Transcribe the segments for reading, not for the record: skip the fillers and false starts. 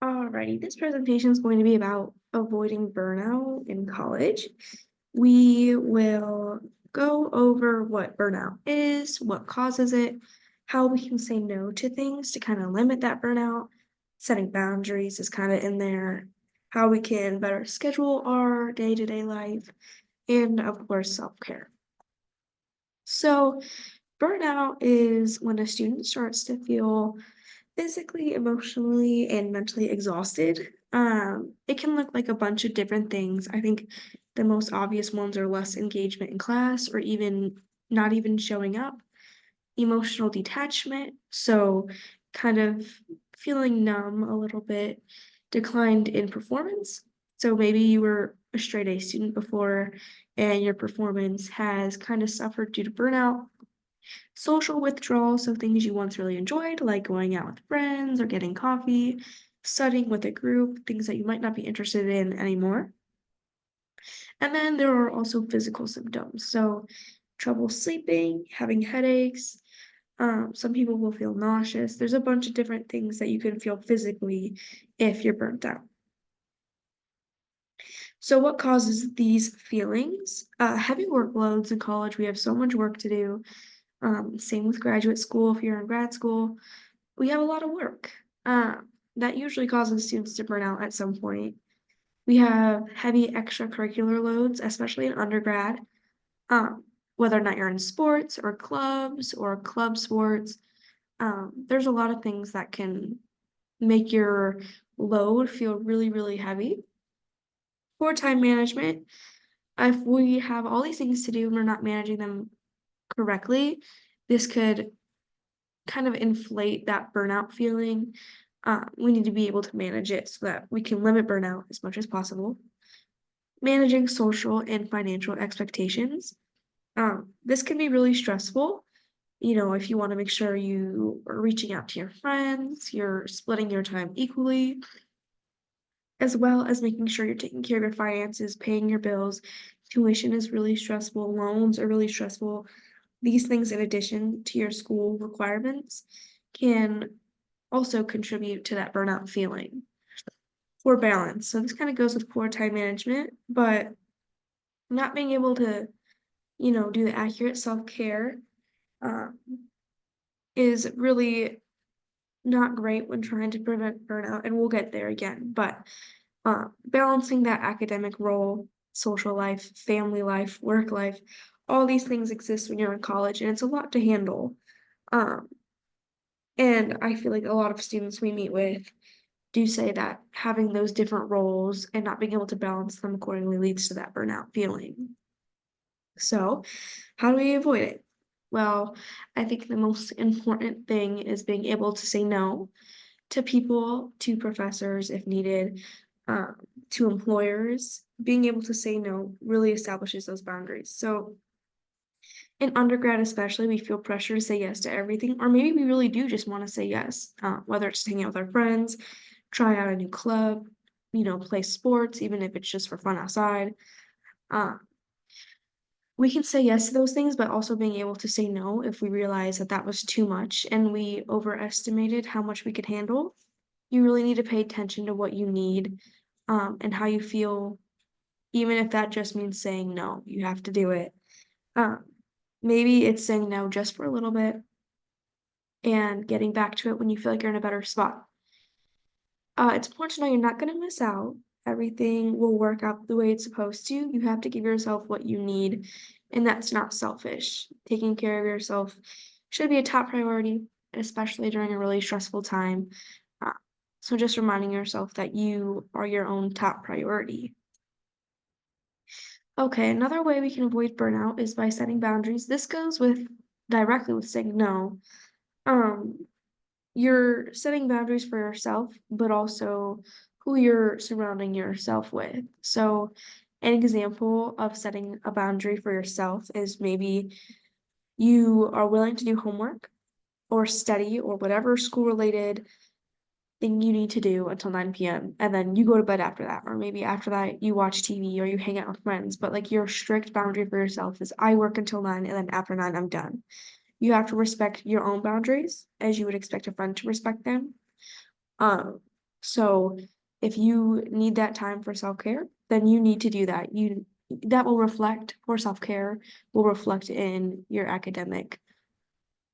Alrighty, this presentation is going to be about avoiding burnout in college. We will go over what burnout is, what causes it, how we can say no to things to kind of limit that burnout, setting boundaries is kind of in there, how we can better schedule our day-to-day life, and of course, self-care. So, burnout is when a student starts to feel physically, emotionally, and mentally exhausted. It can look like a bunch of different things. I think the most obvious ones are less engagement in class or even not even showing up, emotional detachment, so kind of feeling numb a little bit, declined in performance. So maybe you were a straight A student before and your performance has kind of suffered due to burnout. Social withdrawal, so things you once really enjoyed, like going out with friends or getting coffee, studying with a group, things that you might not be interested in anymore. And then there are also physical symptoms. So trouble sleeping, having headaches. Some people will feel nauseous. There's a bunch of different things that you can feel physically if you're burnt out. So, what causes these feelings? Heavy workloads in college. We have so much work to do. Same with graduate school. If you're in grad school, we have a lot of work. That usually causes students to burn out at some point. We have heavy extracurricular loads, especially in undergrad. Um, Whether or not you're in sports or clubs or club sports, there's a lot of things that can make your load feel really, really heavy. Poor time management. If we have all these things to do and we're not managing them correctly, this could kind of inflate that burnout feeling. We need to be able to manage it so that we can limit burnout as much as possible. Managing social and financial expectations. This can be really stressful. If you want to make sure you are reaching out to your friends, you're splitting your time equally, as well as making sure you're taking care of your finances, paying your bills. Tuition is really stressful, loans are really stressful. These things, in addition to your school requirements, can also contribute to that burnout feeling. Poor balance. So this kind of goes with poor time management, but not being able to, do the accurate self-care um, is really not great when trying to prevent burnout, and we'll get there again. But balancing that academic role, social life, family life, work life, all these things exist when you're in college, and it's a lot to handle. Um, and I feel like a lot of students we meet with do say that having those different roles and not being able to balance them accordingly leads to that burnout feeling. So, how do we avoid it? Well, I think the most important thing is being able to say no to people, to professors if needed, um, to employers. Being able to say no really establishes those boundaries. So, in undergrad, especially, we feel pressure to say yes to everything, or maybe we really do just want to say yes, whether it's hanging out with our friends, try out a new club, play sports, even if it's just for fun outside. Uh, we can say yes to those things, but also being able to say no if we realize that that was too much and we overestimated how much we could handle. You really need to pay attention to what you need, and how you feel, even if that just means saying no. You have to do it. Um, Maybe it's saying no just for a little bit and getting back to it when you feel like you're in a better spot. It's important to know you're not going to miss out. Everything will work out the way it's supposed to. You have to give yourself what you need, and that's not selfish. Taking care of yourself should be a top priority, especially during a really stressful time. Uh, so just reminding yourself that you are your own top priority. Okay, another way we can avoid burnout is by setting boundaries. This goes with directly with saying no. Um, you're setting boundaries for yourself, but also who you're surrounding yourself with. So, an example of setting a boundary for yourself is maybe you are willing to do homework or study or whatever school related thing you need to do until 9 p.m. and then you go to bed after that. Or maybe after that you watch TV or you hang out with friends. But like your strict boundary for yourself is I work until 9 and then after 9 I'm done. You have to respect your own boundaries as you would expect a friend to respect them. Um, So if you need that time for self-care, then you need to do that. That will reflect for self-care, will reflect in your academic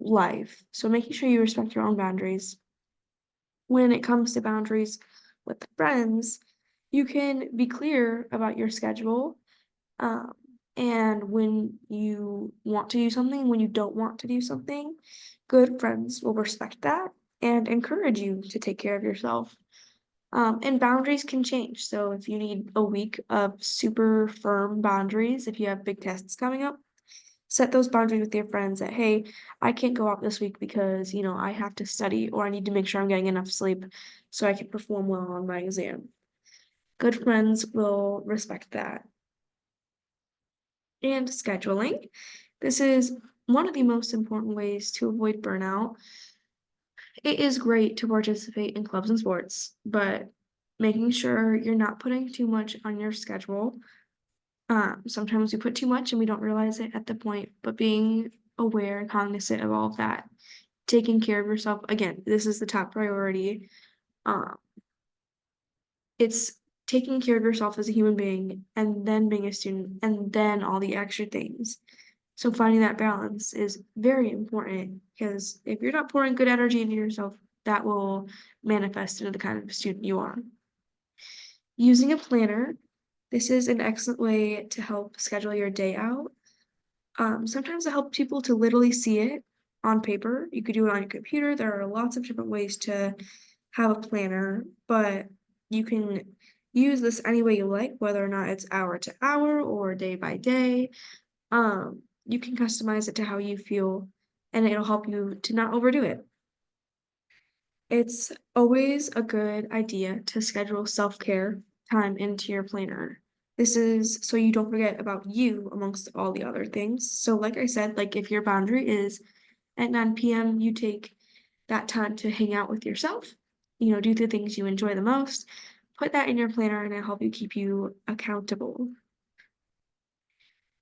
life. So making sure you respect your own boundaries. When it comes to boundaries with friends, you can be clear about your schedule, um, and when you want to do something, when you don't want to do something. Good friends will respect that and encourage you to take care of yourself. And boundaries can change. So if you need a week of super firm boundaries, if you have big tests coming up, set those boundaries with your friends that, hey, I can't go out this week because, I have to study or I need to make sure I'm getting enough sleep so I can perform well on my exam. Good friends will respect that. And scheduling. This is one of the most important ways to avoid burnout. It is great to participate in clubs and sports, but making sure you're not putting too much on your schedule. Sometimes we put too much and we don't realize it at the point, but being aware and cognizant of all of that, taking care of yourself, again, this is the top priority. Um, it's taking care of yourself as a human being and then being a student and then all the extra things. So finding that balance is very important because if you're not pouring good energy into yourself, that will manifest into the kind of student you are. Using a planner, this is an excellent way to help schedule your day out. Sometimes it helps people to literally see it on paper. You could do it on your computer. There are lots of different ways to have a planner, but you can use this any way you like, whether or not it's hour to hour or day by day. You can customize it to how you feel, and it'll help you to not overdo it. It's always a good idea to schedule self-care time into your planner. This is so you don't forget about you amongst all the other things. So like I said, like if your boundary is at 9 p.m., you take that time to hang out with yourself, do the things you enjoy the most. Put that in your planner and it'll help you keep you accountable.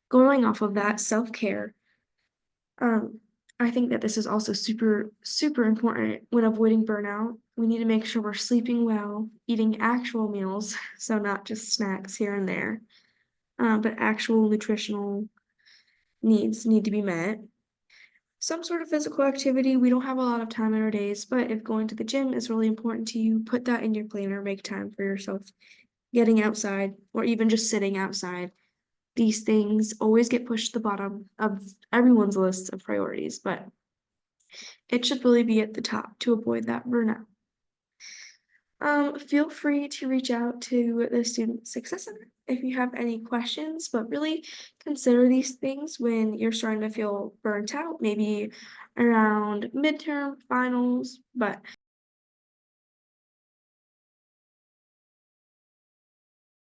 Going off of that self-care, Um, I think that this is also super, super important when avoiding burnout. We need to make sure we're sleeping well, eating actual meals, so not just snacks here and there, but actual nutritional needs need to be met. Some sort of physical activity, we don't have a lot of time in our days, but if going to the gym is really important to you, put that in your planner, make time for yourself. Getting outside, or even just sitting outside. These things always get pushed to the bottom of everyone's list of priorities, but it should really be at the top to avoid that burnout. Feel free to reach out to the Student Success Center if you have any questions, but really consider these things when you're starting to feel burnt out, maybe around midterm finals. But